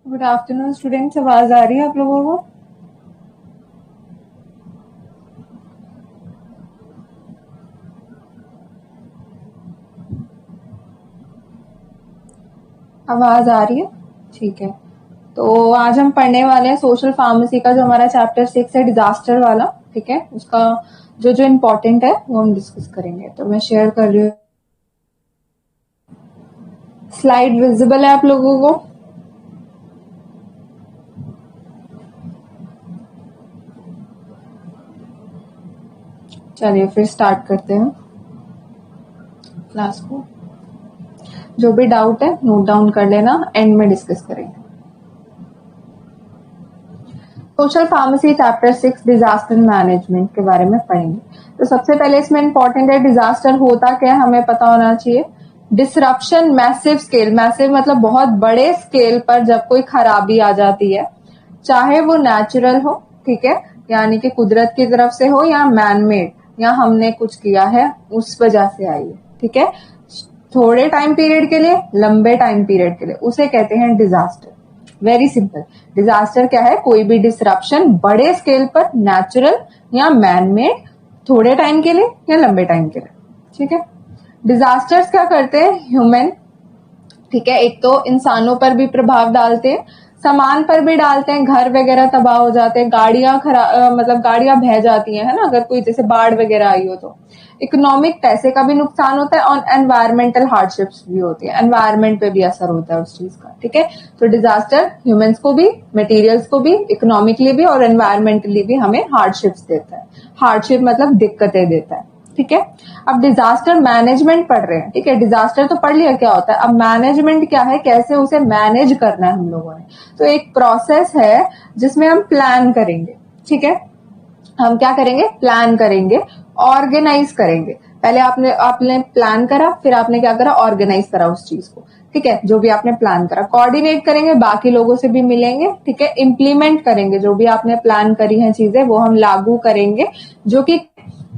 Good afternoon students, आवाज आ रही है आप लोगों को? आवाज आ रही है? ठीक है। तो आज हम पढ़ने वाले हैं सोशल फार्मेसी का जो हमारा चैप्टर 6 है, डिजास्टर वाला। ठीक है, उसका जो जो इम्पोर्टेंट है वो हम डिस्कस करेंगे। तो मैं शेयर कर रही हूँ। स्लाइड विजिबल है आप लोगों को? चलिए फिर स्टार्ट करते हैं क्लास को। जो भी डाउट है नोट डाउन कर लेना, एंड में डिस्कस करेंगे। Social pharmacy chapter 6 disaster management के बारे में पढ़ेंगे। तो सबसे पहले इसमें इंपॉर्टेंट है डिजास्टर होता क्या है, हमें पता होना चाहिए। डिसरप्शन मैसिव स्केल, मैसिव मतलब बहुत बड़े स्केल पर जब कोई खराबी आ जाती है, चाहे वो नेचुरल हो, ठीक है, यानी कि कुदरत की तरफ से हो, या मैन मेड, या हमने कुछ किया है उस वजह से आई है। ठीक है, थोड़े टाइम पीरियड के लिए, लंबे टाइम पीरियड के लिए, उसे कहते हैं डिजास्टर। Very simple. डिजास्टर क्या है? कोई भी डिसरप्शन बड़े स्केल पर, नेचुरल या मैन मेड, थोड़े टाइम के लिए या लंबे टाइम के लिए। ठीक है। डिजास्टर्स क्या करते हैं? ह्यूमन, ठीक है, एक तो इंसानों पर भी प्रभाव डालते हैं, सामान पर भी डालते हैं। घर वगैरह तबाह हो जाते हैं, गाड़ियां खराब, मतलब गाड़ियां बह जाती हैं, है ना, अगर कोई जैसे बाढ़ वगैरह आई हो तो। इकोनॉमिक, पैसे का भी नुकसान होता है, और एनवायरमेंटल हार्डशिप्स भी होती है, एनवायरमेंट पे भी असर होता है उस चीज का। ठीक है, तो डिजास्टर ह्यूमंस को भी, मटेरियल्स को भी, इकोनॉमिकली भी और एनवायरमेंटली भी हमें हार्डशिप्स देता है। हार्डशिप मतलब दिक्कतें देता है। ठीक है, अब डिजास्टर मैनेजमेंट पढ़ रहे हैं। ठीक है, डिजास्टर तो पढ़ लिया क्या होता है, अब मैनेजमेंट क्या है, कैसे उसे मैनेज करना है हम लोगों ने। तो एक प्रोसेस है जिसमें हम प्लान करेंगे। ठीक है, हम क्या करेंगे? प्लान करेंगे, ऑर्गेनाइज करेंगे। पहले आपने आपने प्लान करा, फिर आपने क्या करा? ऑर्गेनाइज करा उस चीज को। ठीक है, जो भी आपने प्लान करा, कोऑर्डिनेट करेंगे, बाकी लोगों से भी मिलेंगे। ठीक है, इम्प्लीमेंट करेंगे, जो भी आपने प्लान करी है चीजें वो हम लागू करेंगे, जो कि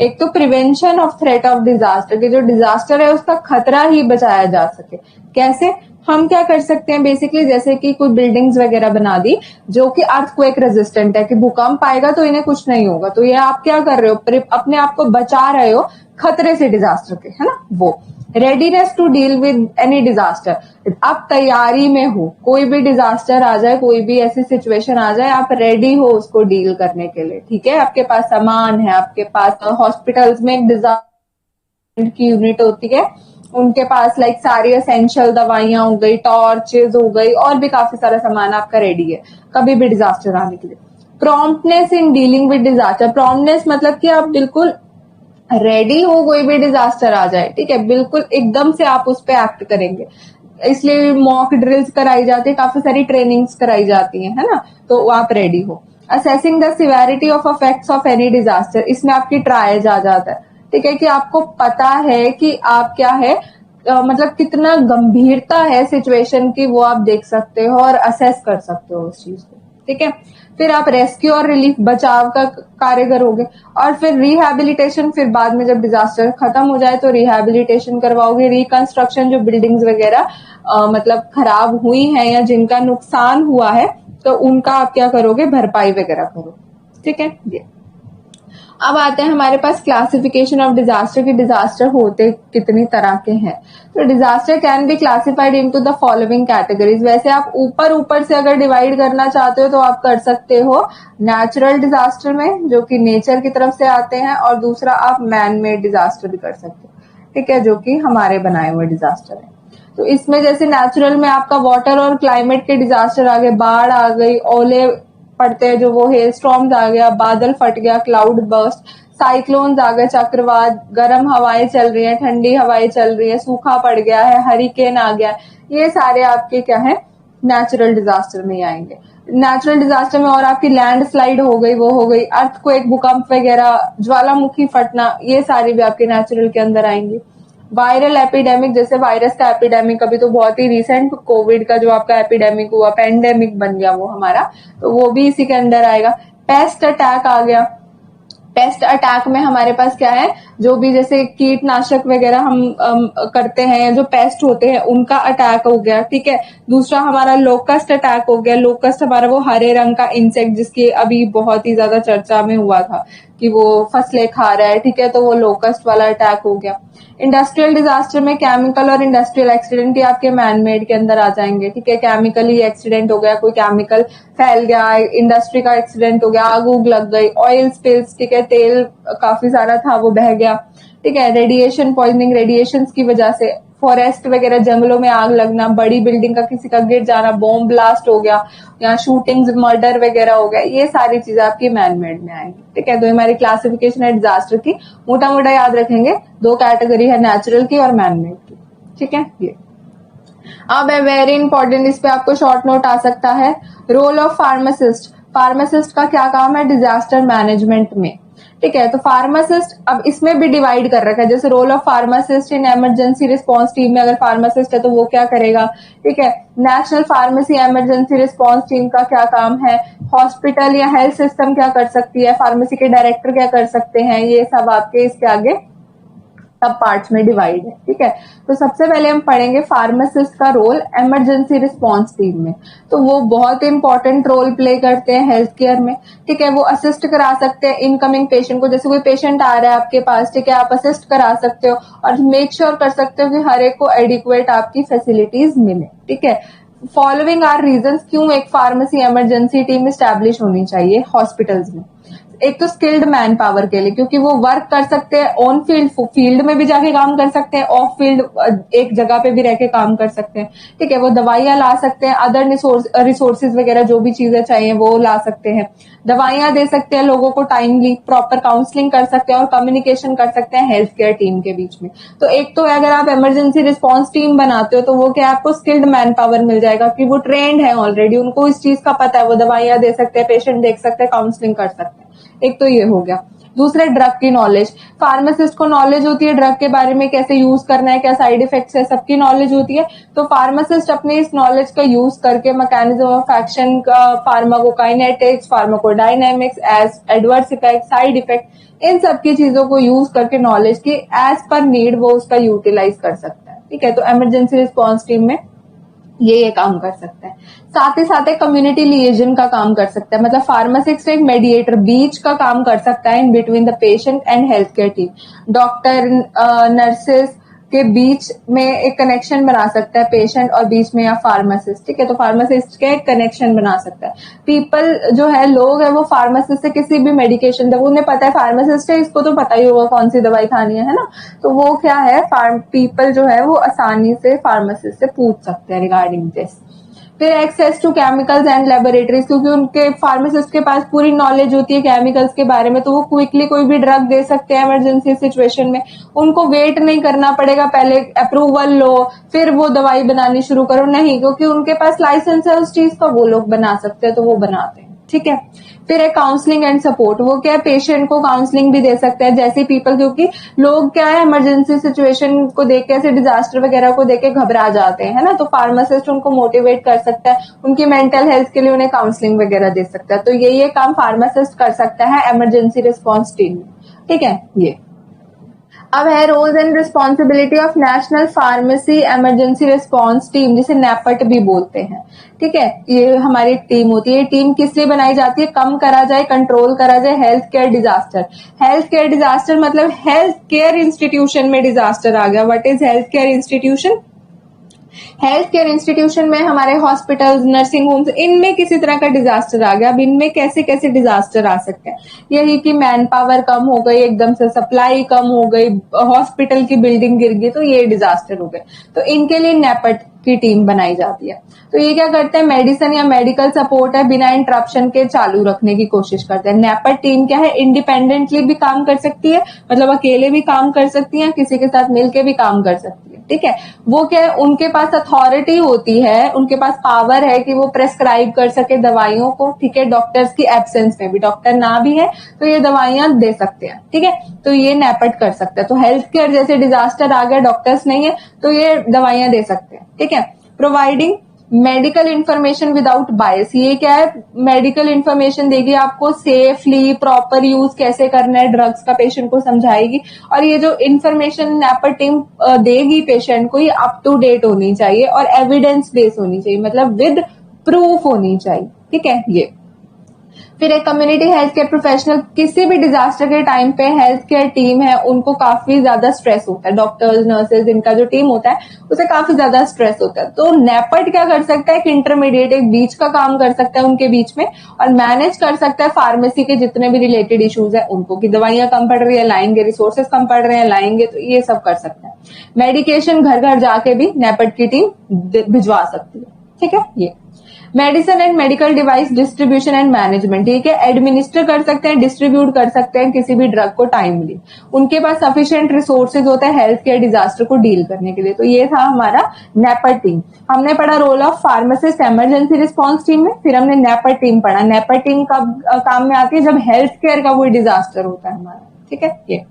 एक तो prevention of threat of disaster, कि जो डिजास्टर है उसका खतरा ही बचाया जा सके। कैसे? हम क्या कर सकते हैं बेसिकली, जैसे कि कोई बिल्डिंग्स वगैरह बना दी जो कि अर्थक्वेक रेजिस्टेंट है, कि भूकंप आएगा तो इन्हें कुछ नहीं होगा, तो ये आप क्या कर रहे हो? अपने आप को बचा रहे हो खतरे से, डिजास्टर के, है ना। वो readiness to deal with any disaster, आप तैयारी में हो, कोई भी डिजास्टर आ जाए, कोई भी ऐसी सिचुएशन आ जाए, आप रेडी हो उसको डील करने के लिए। ठीक है, आपके पास सामान है, आपके पास हॉस्पिटल्स में एक डिजास्टर की यूनिट होती है, उनके पास लाइक सारी एसेंशियल दवाइयां हो गई, टॉर्चेज हो गई, और भी काफी सारा सामान आपका रेडी है कभी भी डिजास्टर आने के लिए। Promptness in dealing with disaster, promptness मतलब कि आप बिल्कुल रेडी हो, कोई भी डिजास्टर आ जाए, ठीक है, बिल्कुल एकदम से आप उस पर एक्ट करेंगे। इसलिए मॉक ड्रिल्स कराई जाती है, काफी सारी ट्रेनिंग्स कराई जाती है ना, तो आप रेडी हो। Assessing the severity of effects of any disaster, इसमें आपकी ट्रायज आ जाता है। ठीक है, कि आपको पता है कि आप क्या है, मतलब कितना गंभीरता है सिचुएशन की, वो आप देख सकते हो और असेस कर सकते हो उस चीज को। ठीक है, फिर आप रेस्क्यू और रिलीफ, बचाव का कार्य करोगे, और फिर रिहैबिलिटेशन, फिर बाद में जब डिजास्टर खत्म हो जाए तो रिहैबिलिटेशन करवाओगे, रिकंस्ट्रक्शन, जो बिल्डिंग्स वगैरह मतलब खराब हुई हैं या जिनका नुकसान हुआ है, तो उनका आप क्या करोगे? भरपाई वगैरह करो। ठीक है, ये अब आते हैं हमारे पास क्लासिफिकेशन ऑफ डिजास्टर, की डिजास्टर होते कितनी तरह के हैं। तो disaster can be classified into the following categories. वैसे आप ऊपर ऊपर से अगर डिवाइड करना चाहते हो तो आप कर सकते हो नेचुरल डिजास्टर में, जो कि नेचर की तरफ से आते हैं, और दूसरा आप मैन मेड डिजास्टर भी कर सकते हो। ठीक है, जो कि हमारे बनाए हुए डिजास्टर है। तो इसमें जैसे नेचुरल में आपका वाटर और क्लाइमेट के डिजास्टर आ गए, बाढ़ आ गई, ओले पड़ते हैं जो वो हेल स्टॉर्म्स आ गया, बादल फट गया, क्लाउड बर्स्ट, साइक्लोन्स आ गए, चक्रवात, गर्म हवाएं चल रही है, ठंडी हवाएं चल रही है, सूखा पड़ गया है, हरिकेन आ गया, ये सारे आपके क्या है? नेचुरल डिजास्टर में ही आएंगे। नेचुरल डिजास्टर में और आपकी लैंड स्लाइड हो गई, वो हो गई, अर्थक्वेक, भूकंप वगैरह, ज्वालामुखी फटना, ये सारी भी आपके नेचुरल के अंदर आएंगी। वायरल एपिडेमिक, जैसे वायरस का एपिडेमिक, अभी तो बहुत ही रिसेंट कोविड का जो आपका एपिडेमिक हुआ, पेंडेमिक बन गया वो हमारा, तो वो भी इसी के अंदर आएगा। पेस्ट अटैक आ गया, पेस्ट अटैक में हमारे पास क्या है, जो भी जैसे कीटनाशक वगैरह हम करते हैं, जो पेस्ट होते हैं उनका अटैक हो गया, ठीक है। दूसरा हमारा लोकस्ट अटैक हो गया। लोकस्ट हमारा वो हरे रंग का इंसेक्ट जिसकी अभी बहुत ही ज्यादा चर्चा में हुआ था कि वो फसलें खा रहा है, ठीक है, तो वो लोकस्ट वाला अटैक हो गया। इंडस्ट्रियल डिजास्टर में केमिकल और इंडस्ट्रियल एक्सीडेंट ही आपके मैनमेड के अंदर आ जाएंगे, ठीक है। केमिकली एक्सीडेंट हो गया, कोई केमिकल फैल गया, इंडस्ट्री का एक्सीडेंट हो गया, आग उग लग गई, ऑयल स्पिल्स, ठीक है, तेल काफी सारा था वो बह गया, ठीक है। रेडिएशन पॉइजनिंग, रेडिएशन की वजह से फॉरेस्ट वगैरह जंगलों में आग लगना, बड़ी बिल्डिंग का किसी का गिर जाना, बॉम्ब ब्लास्ट हो गया, या शूटिंग्स, मर्डर वगैरह हो गया, ये सारी चीजें आपकी मैनमेड में आएंगी, ठीक है। तो हमारी क्लासिफिकेशन है डिजास्टर की, मोटा मोटा याद रखेंगे, 2 कैटेगरी है, नेचुरल की और मैनमेड की, ठीक है। ये अब है वेरी इंपॉर्टेंट, इस पे आपको शॉर्ट नोट आ सकता है, रोल ऑफ फार्मासिस्ट। फार्मासिस्ट का क्या काम है डिजास्टर मैनेजमेंट में, ठीक है। तो फार्मासिस्ट अब इसमें भी डिवाइड कर रखा है, जैसे role of pharmacist in emergency response team में अगर फार्मासिस्ट है तो वो क्या करेगा, ठीक है। National pharmacy emergency response team का क्या काम है, हॉस्पिटल या हेल्थ सिस्टम क्या कर सकती है, फार्मेसी के डायरेक्टर क्या कर सकते हैं, ये सब आपके इसके आगे सब पार्ट्स में डिवाइड है, ठीक है। तो सबसे पहले हम पढ़ेंगे फार्मासिस्ट का रोल इमरजेंसी रिस्पांस टीम में। तो वो बहुत इंपॉर्टेंट रोल प्ले करते हैं हेल्थ केयर में, ठीक है। वो असिस्ट करा सकते हैं इनकमिंग पेशेंट को, जैसे कोई पेशेंट आ रहा है आपके पास, ठीक है, आप असिस्ट करा सकते हो और मेक श्योर कर सकते हो कि हर एक को एडिक्वेट आपकी फैसिलिटीज मिले, ठीक है। फॉलोइंग आर रीजंस क्यों एक फार्मेसी इमरजेंसी टीम स्टैब्लिश होनी चाहिए हॉस्पिटल्स में। एक तो स्किल्ड मैन पावर के लिए, क्योंकि वो वर्क कर सकते हैं ऑन फील्ड, फील्ड में भी जाके काम कर सकते हैं, ऑफ फील्ड एक जगह पे भी रह के काम कर सकते हैं, ठीक है। वो दवाइयां ला सकते हैं, अदर रिसोर्सेज वगैरह जो भी चीजें चाहिए वो ला सकते हैं, दवाइयां दे सकते हैं लोगों को टाइमली, प्रॉपर काउंसलिंग कर सकते हैं और कम्युनिकेशन कर सकते हैं हेल्थ केयर टीम के बीच में। तो एक तो अगर आप इमरजेंसी रिस्पांस टीम बनाते हो तो वो क्या आपको स्किल्ड मैन पावर मिल जाएगा कि वो ट्रेंड है ऑलरेडी, उनको इस चीज का पता है, वो दवाइयां दे सकते हैं, पेशेंट देख सकते हैं, काउंसलिंग कर सकते हैं। एक तो ये हो गया। दूसरा ड्रग की नॉलेज, फार्मासिस्ट को नॉलेज होती है ड्रग के बारे में, कैसे यूज करना है, क्या साइड इफेक्ट्स है, सबकी नॉलेज होती है। तो फार्मासिस्ट अपने इस नॉलेज का यूज करके मैकेनिज्म ऑफ एक्शन का, pharmacokinetics, pharmacodynamics, as adverse effect, side effect, इन सब की चीजों को यूज करके नॉलेज की एज पर नीड वो उसका यूटिलाइज कर सकता है, ठीक है। तो इमरजेंसी रिस्पांस टीम में ये काम कर सकता है। साथ ही साथ एक कम्युनिटी लिएजन का काम कर सकता है, मतलब फार्मासिस्ट एक मेडिएटर, बीच का काम कर सकता है in between the patient and health care team. Doctor, nurses के बीच में एक कनेक्शन बना सकता है पेशेंट और बीच में या फार्मासिस्ट, ठीक है। तो फार्मासिस्ट के एक कनेक्शन बना सकता है। पीपल जो है, लोग है, वो फार्मासिस्ट से किसी भी मेडिकेशन, जब उन्हें पता है फार्मासिस्ट है, इसको तो पता ही होगा कौन सी दवाई खानी है ना, तो वो क्या है, पीपल जो है वो आसानी से फार्मासिस्ट से पूछ सकते हैं रिगार्डिंग दिस। फिर access to chemicals and laboratories, क्योंकि उनके फार्मासिस्ट के पास पूरी नॉलेज होती है केमिकल्स के बारे में, तो वो क्विकली कोई भी ड्रग दे सकते हैं इमरजेंसी सिचुएशन में। उनको वेट नहीं करना पड़ेगा, पहले अप्रूवल लो फिर वो दवाई बनानी शुरू करो, नहीं, क्योंकि उनके पास लाइसेंस है उस चीज का, वो लोग बना सकते हैं, तो वो बनाते हैं, ठीक है। फिर है काउंसलिंग एंड सपोर्ट, वो क्या है, पेशेंट को काउंसलिंग भी दे सकते हैं, जैसे पीपल, क्योंकि लोग क्या है इमरजेंसी सिचुएशन को देख के, ऐसे डिजास्टर वगैरह को देख के घबरा जाते हैं, है ना, तो फार्मासिस्ट उनको मोटिवेट कर सकता है, उनकी मेंटल हेल्थ के लिए उन्हें काउंसलिंग वगैरह दे सकता है। तो ये काम फार्मासिस्ट कर सकता है इमरजेंसी रिस्पांस टीम में, ठीक है। ये अब है roles and responsibility of national pharmacy emergency response team, जिसे नेपट भी बोलते हैं, ठीक है। ये हमारी टीम होती है। टीम किस लिए बनाई जाती है, कम करा जाए, कंट्रोल करा जाए health care disaster. Health care disaster मतलब हेल्थ केयर इंस्टीट्यूशन में डिजास्टर आ गया। What is health care institution? Health care institution में हमारे हॉस्पिटल्स, नर्सिंग होम्स, इनमें किसी तरह का डिजास्टर आ गया। अब इनमें कैसे कैसे डिजास्टर आ सकते हैं, यही कि मैन पावर कम हो गई, एकदम से सप्लाई कम हो गई, हॉस्पिटल की बिल्डिंग गिर गई, तो ये डिजास्टर हो गए। तो इनके लिए नेपट की टीम बनाई जाती है। तो ये क्या करते हैं, मेडिसिन या मेडिकल सपोर्ट है बिना इंटरप्शन के चालू रखने की कोशिश करते हैं। नेपट टीम क्या है, इंडिपेंडेंटली भी काम कर सकती है, मतलब अकेले भी काम कर सकती है, किसी के साथ मिलके भी काम कर सकती है, ठीक है। वो क्या है, उनके पास अथॉरिटी होती है, उनके पास पावर है कि वो प्रेस्क्राइब कर सके दवाइयों को, ठीक है। डॉक्टर्स की एब्सेंस में भी, डॉक्टर ना भी है तो ये दवाइयां दे सकते हैं, ठीक है। तो ये नेपट कर सकते हैं। तो हेल्थ केयर जैसे डिजास्टर आ गया, डॉक्टर्स नहीं है, तो ये दवाइयां दे सकते हैं, ठीक है। प्रोवाइडिंग मेडिकल इंफॉर्मेशन विदाउट बायस, ये क्या है, मेडिकल इंफॉर्मेशन देगी आपको, सेफली प्रॉपर यूज कैसे करना है ड्रग्स का पेशेंट को समझाएगी, और ये जो इंफॉर्मेशन नैपर टीम देगी पेशेंट को, ये अप टू डेट होनी चाहिए और एविडेंस बेस्ड होनी चाहिए, मतलब विद प्रूफ होनी चाहिए, ठीक है ये। फिर एक कम्युनिटी हेल्थ केयर प्रोफेशनल, किसी भी डिजास्टर के टाइम पे हेल्थ केयर टीम है उनको काफी ज्यादा स्ट्रेस होता है, डॉक्टर्स नर्सेज इनका जो टीम होता है उसे काफी ज्यादा स्ट्रेस होता है, तो नेपर्ट क्या कर सकता है, एक इंटरमीडिएट, एक बीच का काम कर सकता है उनके बीच में, और मैनेज कर सकता है फार्मेसी के जितने भी रिलेटेड इश्यूज है उनको, कि दवाइयां कम पड़ रही है लाएंगे, रिसोर्सेज कम पड़ रहे हैं लाएंगे, तो ये सब कर सकता है। मेडिकेशन घर घर जाके भी नेपर्ट की टीम भिजवा सकती है, ठीक है ये। Medicine and medical device distribution and management, ठीक है, एडमिनिस्टर कर सकते हैं, डिस्ट्रीब्यूट कर सकते हैं किसी भी ड्रग को टाइमली, उनके पास सफिशिएंट रिसोर्सेज होता है हेल्थ केयर डिजास्टर को डील करने के लिए। तो ये था हमारा नेपर्ट टीम। हमने पढ़ा role of pharmacist emergency response team में, फिर हमने नेपर्ट टीम पढ़ा। नेपर्ट टीम कब काम में आती है, जब हेल्थ केयर का कोई डिजास्टर होता है हमारा, ठीक है ये।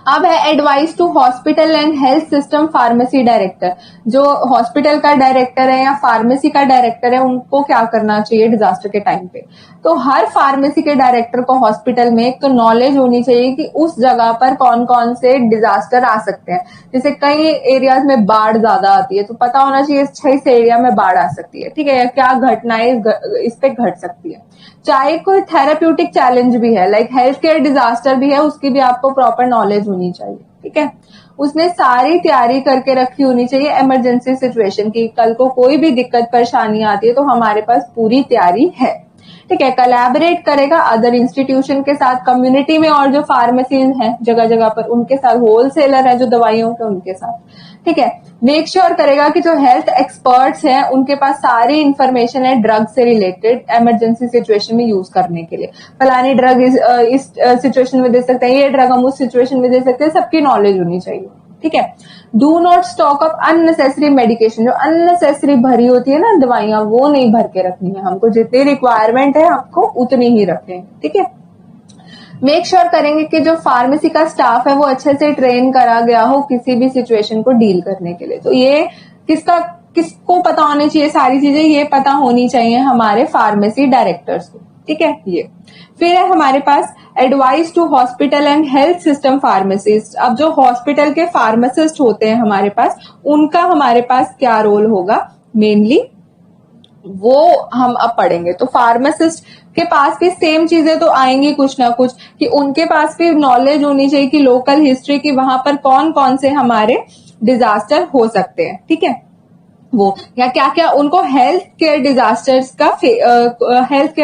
अब है advice to hospital and health system pharmacy director, जो हॉस्पिटल का डायरेक्टर है या फार्मेसी का डायरेक्टर है उनको क्या करना चाहिए डिजास्टर के टाइम पे। तो हर फार्मेसी के डायरेक्टर को हॉस्पिटल में एक तो नॉलेज होनी चाहिए कि उस जगह पर कौन कौन से डिजास्टर आ सकते हैं, जैसे कई एरियाज में बाढ़ ज्यादा आती है तो पता होना चाहिए इस एरिया में बाढ़ आ सकती है, ठीक है, या क्या घटनाएं इस पे घट सकती है। चाहे कोई थेराप्यूटिक चैलेंज भी है, लाइक हेल्थ केयर डिजास्टर भी है, उसकी भी आपको प्रॉपर नॉलेज होनी चाहिए, ठीक है। उसने सारी तैयारी करके रखी होनी चाहिए इमरजेंसी सिचुएशन की, कल को कोई भी दिक्कत परेशानी आती है तो हमारे पास पूरी तैयारी है, ठीक है। कोलैबोरेट करेगा अदर इंस्टीट्यूशन के साथ, कम्युनिटी में और जो फार्मेसीज हैं जगह जगह पर उनके साथ, होलसेलर है जो दवाइयों के उनके साथ, ठीक है। मेक श्योर करेगा कि जो हेल्थ एक्सपर्ट्स हैं उनके पास सारी इंफॉर्मेशन है ड्रग से रिलेटेड इमरजेंसी सिचुएशन में यूज करने के लिए, फलानी ड्रग इस सिचुएशन में दे सकते हैं, ये ड्रग हम उस सिचुएशन में दे सकते हैं, सबकी नॉलेज होनी चाहिए, ठीक है। Do not stock up unnecessary medication, जो अननेसेसरी भरी होती है ना दवाइयां, वो नहीं भर के रखनी है हमको, जितनी रिक्वायरमेंट है आपको उतनी ही रखें, ठीक है। मेक श्योर करेंगे कि जो फार्मेसी का स्टाफ है वो अच्छे से ट्रेन करा गया हो किसी भी सिचुएशन को डील करने के लिए। तो ये किसको पता होनी चाहिए सारी चीजें, ये पता होनी चाहिए हमारे फार्मेसी डायरेक्टर्स को, ठीक है ये। फिर है हमारे पास advice to hospital and health system pharmacist. अब जो हॉस्पिटल के फार्मासिस्ट होते हैं हमारे पास, उनका हमारे पास क्या रोल होगा मेनली, वो हम अब पढ़ेंगे। तो फार्मासिस्ट के पास भी सेम चीजें तो आएंगी कुछ ना कुछ, कि उनके पास भी नॉलेज होनी चाहिए कि लोकल हिस्ट्री की, वहां पर कौन कौन से हमारे डिजास्टर हो सकते हैं, ठीक है वो, या क्या क्या उनको हेल्थ केयर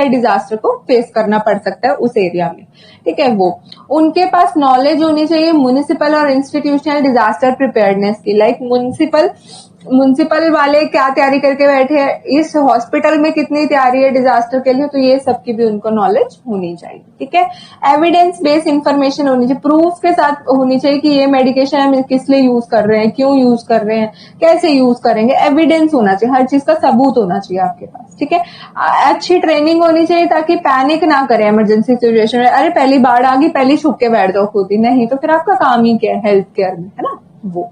डिजास्टर को फेस करना पड़ सकता है उस एरिया में, ठीक है वो। उनके पास नॉलेज होनी चाहिए म्युनिसिपल और इंस्टीट्यूशनल डिजास्टर प्रिपेयर्डनेस की, लाइक म्युनिसिपल वाले क्या तैयारी करके बैठे हैं, इस हॉस्पिटल में कितनी तैयारी है डिजास्टर के लिए, तो ये सबकी भी उनको नॉलेज होनी चाहिए, ठीक है। एविडेंस बेस्ड इंफॉर्मेशन होनी चाहिए, प्रूफ के साथ होनी चाहिए कि ये मेडिकेशन हम किस लिए यूज कर रहे हैं, क्यों यूज कर रहे हैं, कैसे यूज करेंगे, एविडेंस होना चाहिए, हर चीज का सबूत होना चाहिए आपके पास, ठीक है। अच्छी ट्रेनिंग होनी चाहिए ताकि पैनिक ना करें इमरजेंसी सिचुएशन में, अरे पहली बाढ़ आ गई पहले छुप के बैठ जाओ खुद ही, नहीं तो फिर आपका काम ही क्या है हेल्थ केयर में, है ना वो।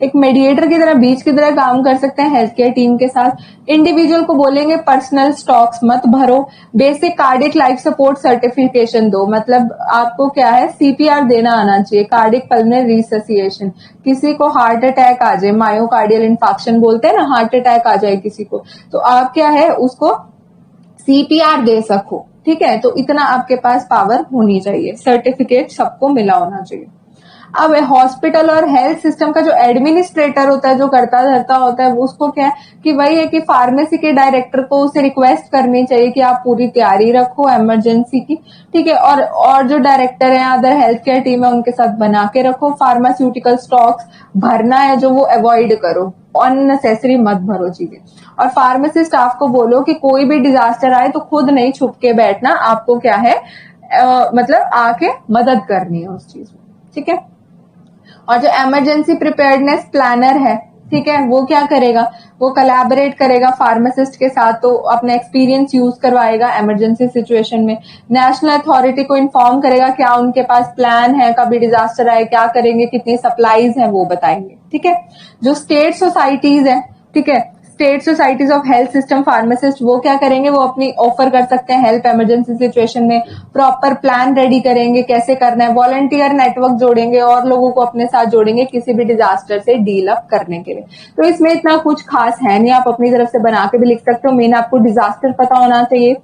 एक मेडिएटर की तरह, बीच की तरह काम कर सकते हैं हेल्थ केयर टीम के साथ। इंडिविजुअल को बोलेंगे पर्सनल स्टॉक्स मत भरो, basic cardiac life support certification दो, मतलब आपको क्या है सीपीआर देना आना चाहिए, कार्डिक पल्मोनरी रिससिएशन, किसी को हार्ट अटैक आ जाए, मायोकार्डियल इंफाक्शन बोलते हैं ना, हार्ट अटैक आ जाए किसी को, तो आप क्या है उसको सीपीआर दे सको, ठीक है। तो इतना आपके पास पावर होनी चाहिए, सर्टिफिकेट सबको मिला होना चाहिए। अब हॉस्पिटल और हेल्थ सिस्टम का जो एडमिनिस्ट्रेटर होता है, जो करता धरता होता है, उसको क्या है कि वही है कि फार्मेसी के डायरेक्टर को उसे रिक्वेस्ट करनी चाहिए कि आप पूरी तैयारी रखो इमरजेंसी की, ठीक है, और जो डायरेक्टर है अदर हेल्थ केयर टीम है उनके साथ बना के रखो। फार्मास्यूटिकल स्टॉक्स भरना है जो वो अवॉइड करो, अननेसेसरी मत भरो चीजें। और फार्मेसी स्टाफ को बोलो कि कोई भी डिजास्टर आए तो खुद नहीं छुप के बैठना, आपको क्या है मतलब आके मदद करनी है उस चीज में, ठीक है। और जो इमरजेंसी प्रिपेयर्डनेस प्लानर है, ठीक है, वो क्या करेगा, वो कोलैबोरेट करेगा फार्मासिस्ट के साथ, तो अपना एक्सपीरियंस यूज करवाएगा इमरजेंसी सिचुएशन में। नेशनल अथॉरिटी को इन्फॉर्म करेगा क्या उनके पास प्लान है, कभी डिजास्टर आए क्या करेंगे, कितनी सप्लाईज है वो बताएंगे, ठीक है। जो स्टेट सोसाइटीज है, ठीक है, state societies of health system pharmacist वो क्या करेंगे, वो अपनी ऑफर कर सकते हैं हेल्प इमरजेंसी सिचुएशन में, प्रॉपर प्लान रेडी करेंगे कैसे करना है, वॉलंटियर नेटवर्क जोड़ेंगे और लोगों को अपने साथ जोड़ेंगे किसी भी डिजास्टर से डील अप करने के लिए। तो इसमें इतना कुछ खास है नहीं, आप अपनी तरफ से बना के भी लिख सकते हो। मेन आपको डिजास्टर पता होना चाहिए,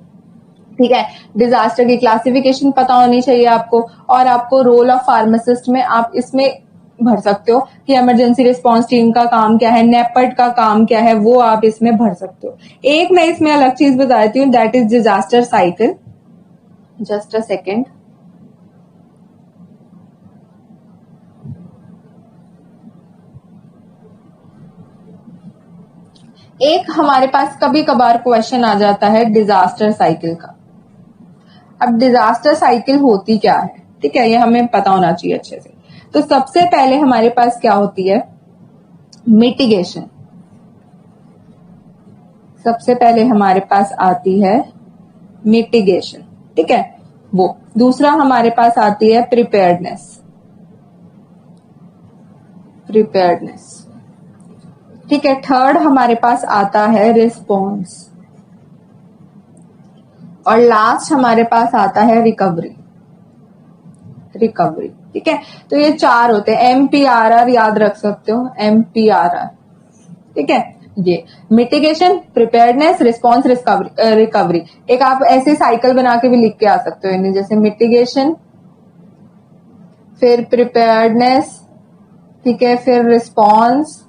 ठीक है, डिजास्टर की क्लासिफिकेशन पता होनी चाहिए आपको, और आपको रोल ऑफ फार्मासिस्ट में आप इसमें भर सकते हो कि इमरजेंसी रिस्पांस टीम का काम क्या है, नेपट का काम क्या है, वो आप इसमें भर सकते हो। एक मैं इसमें अलग चीज बताती हूँ, that is disaster cycle. Just a second. एक हमारे पास कभी कभार क्वेश्चन आ जाता है डिजास्टर साइकिल का। अब डिजास्टर साइकिल होती क्या है, ठीक है, ये हमें पता होना चाहिए अच्छे से। तो सबसे पहले हमारे पास क्या होती है, मिटिगेशन। सबसे पहले हमारे पास आती है मिटिगेशन, ठीक है, वो। दूसरा हमारे पास आती है प्रिपेयर्डनेस। प्रिपेयर्डनेस, ठीक है। थर्ड हमारे पास आता है रिस्पॉन्स, और लास्ट हमारे पास आता है रिकवरी। रिकवरी, ठीक है। तो ये चार होते हैं, MPRR याद रख सकते हो, MPRR, ठीक है। ये मिटिगेशन, प्रिपेयर्डनेस, रिस्पॉन्स, रिकवरी। एक आप ऐसे साइकिल बना के भी लिख के आ सकते हो इन्हें, जैसे मिटिगेशन, फिर प्रिपेयर्डनेस, ठीक है, फिर रिस्पॉन्स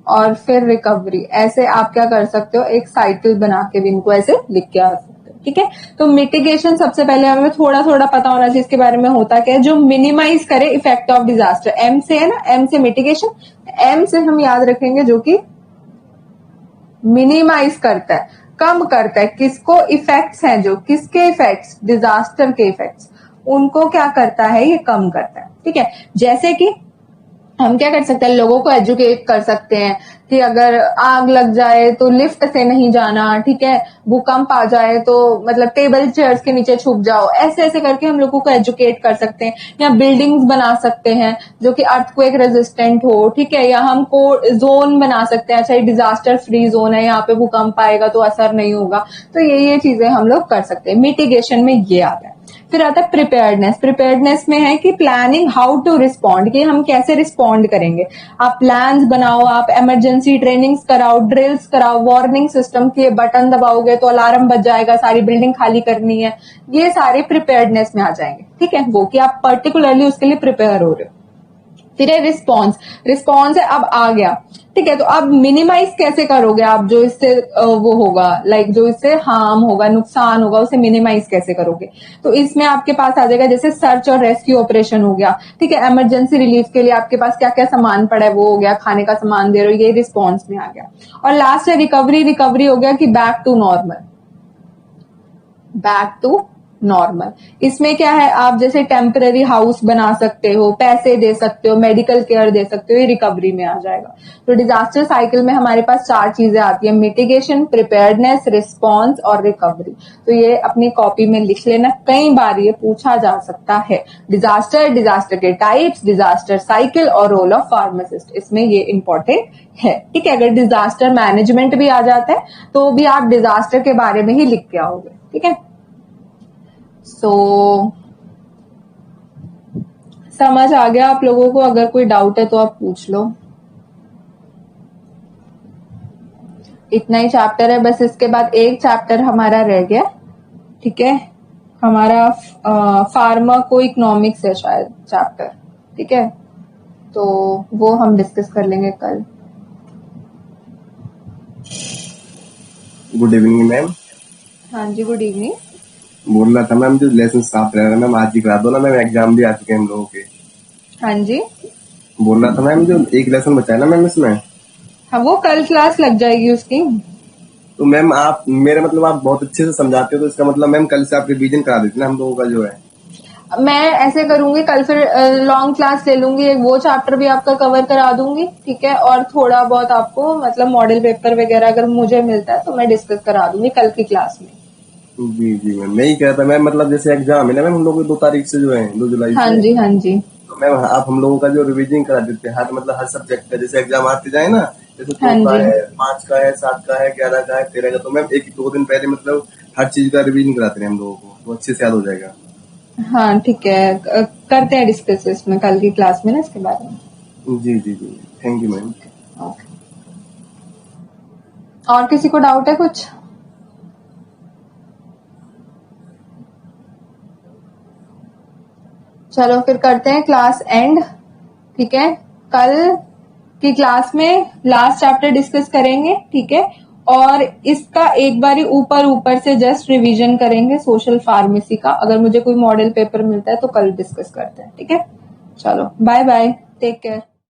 और फिर रिकवरी। ऐसे आप क्या कर सकते हो, एक साइकिल बना के भी इनको ऐसे लिख के आ सकते हो, ठीक है। तो मिटिगेशन सबसे पहले हमें थोड़ा थोड़ा पता होना चाहिए इसके बारे में होता क्या है, जो मिनिमाइज करे इफेक्ट ऑफ डिजास्टर। M से है ना, M से मिटिगेशन, M से हम याद रखेंगे जो कि मिनिमाइज करता है, कम करता है, किसको, इफेक्ट्स हैं जो, किसके इफेक्ट्स, डिजास्टर के इफेक्ट्स, उनको क्या करता है, ये कम करता है, ठीक है। जैसे कि हम क्या कर सकते हैं, लोगों को एजुकेट कर सकते हैं कि अगर आग लग जाए तो लिफ्ट से नहीं जाना, ठीक है, भूकंप आ जाए तो मतलब टेबल चेयर्स के नीचे छुप जाओ, ऐसे ऐसे करके हम लोगों को एजुकेट कर सकते हैं। या बिल्डिंग्स बना सकते हैं जो कि अर्थक्वेक रेजिस्टेंट हो, ठीक है, या हम को जोन बना सकते हैं, अच्छा ये डिजास्टर फ्री जोन है, यहाँ पे भूकंप आएगा तो असर नहीं होगा। तो ये चीजें हम लोग कर सकते हैं। मिटिगेशन में ये आता है। फिर आता है प्रिपेयर्डनेस। प्रिपेयर्डनेस में है कि प्लानिंग हाउ टू रिस्पॉन्ड, कि हम कैसे रिस्पॉन्ड करेंगे। आप प्लान्स बनाओ, आप इमरजेंसी ट्रेनिंग्स कराओ, ड्रिल्स कराओ, वार्निंग सिस्टम के बटन दबाओगे तो अलार्म बज जाएगा, सारी बिल्डिंग खाली करनी है, ये सारे प्रिपेयर्डनेस में आ जाएंगे, ठीक है, वो कि आप पर्टिकुलरली उसके लिए प्रिपेयर हो रहे हो। फिर है रिस्पॉन्स। रिस्पॉन्स है अब आ गया, ठीक है, तो अब मिनिमाइज कैसे करोगे आप, जो इससे वो होगा, लाइक जो इससे हार्म होगा, नुकसान होगा, उसे मिनिमाइज कैसे करोगे। तो इसमें आपके पास आ जाएगा जैसे सर्च और रेस्क्यू ऑपरेशन हो गया, ठीक है, इमरजेंसी रिलीफ के लिए आपके पास क्या क्या सामान पड़ा है वो हो गया, खाने का सामान दे रहे हो, ये रिस्पॉन्स में आ गया। और लास्ट है रिकवरी। रिकवरी हो गया कि back to normal, back to normal. इसमें क्या है, आप जैसे टेम्पररी हाउस बना सकते हो, पैसे दे सकते हो, मेडिकल केयर दे सकते हो, ये रिकवरी में आ जाएगा। तो डिजास्टर साइकिल में हमारे पास चार चीजें आती है, मिटिगेशन, प्रिपेयर्डनेस, रिस्पॉन्स और रिकवरी। तो ये अपनी कॉपी में लिख लेना, कई बार ये पूछा जा सकता है। डिजास्टर, डिजास्टर के टाइप्स, डिजास्टर साइकिल और रोल ऑफ फार्मासिस्ट, इसमें ये इंपॉर्टेंट है, ठीक है। अगर डिजास्टर मैनेजमेंट भी आ जाता है तो भी आप डिजास्टर के बारे में ही लिख के आओगे, ठीक है। समझ आ गया आप लोगों को, अगर कोई डाउट है तो आप पूछ लो। इतना ही चैप्टर है बस, इसके बाद एक चैप्टर हमारा रह गया, ठीक है, हमारा फार्माको इकोनॉमिक्स है शायद चैप्टर, ठीक है, तो वो हम डिस्कस कर लेंगे कल। Good evening ma'am. हाँ जी, गुड इवनिंग। बोल रहा था मैम, जो लेसन स्टाफ रहेगा मैम आज ही करा दो ना मैम, एग्जाम भी आ चुके हैं हम लोगों के। हाँ जी, बोल रहा था मैम, जो एक लेसन बचा है ना मैम इसमें, हाँ वो कल क्लास लग जाएगी उसकी। तो मैम आप मेरे मतलब आप बहुत अच्छे से समझाते हो, तो इसका मतलब मैम कल से आप रिवीजन करा देते ना हम लोगों का जो है। मैं ऐसे करूंगी, कल फिर लॉन्ग क्लास ले लूंगी, एक वो चैप्टर भी आपका कवर करा दूंगी, ठीक है, और थोड़ा बहुत आपको मतलब मॉडल पेपर वगैरह अगर मुझे मिलता है तो मैं डिस्कस करा दूंगी कल की क्लास में। जी जी मैम, मैं ही कह रहा था मैम, मतलब जैसे एग्जाम है ना मैम हम लोग 2 तारीख से जो है, 2 जुलाई हाँ से। जी, हाँ जी, तो मैम आप हम लोगों का जो रिवीजन करा देते हैं हर मतलब हर सब्जेक्ट का, जैसे एग्जाम आते जाए ना जैसे हाँ 2 का जी। है, 5 का है, 7 का है, 11 का है, 13 का। तो मैम 1-2 दिन पहले मतलब हर चीज का रिवीजन कराते हैं हम लोगों को, तो अच्छे से याद हो जाएगा। हाँ ठीक है, करते हैं डिस्कस इसमें कल की क्लास में ना इसके बारे में। जी जी जी, थैंक यू मैम। ओके, और किसी को डाउट है कुछ? चलो फिर करते हैं क्लास एंड। ठीक है, कल की क्लास में लास्ट चैप्टर डिस्कस करेंगे। ठीक है, और इसका एक बारी ऊपर ऊपर से जस्ट रिवीजन करेंगे सोशल फार्मेसी का। अगर मुझे कोई मॉडल पेपर मिलता है तो कल डिस्कस करते हैं। ठीक है, चलो बाय बाय, टेक केयर।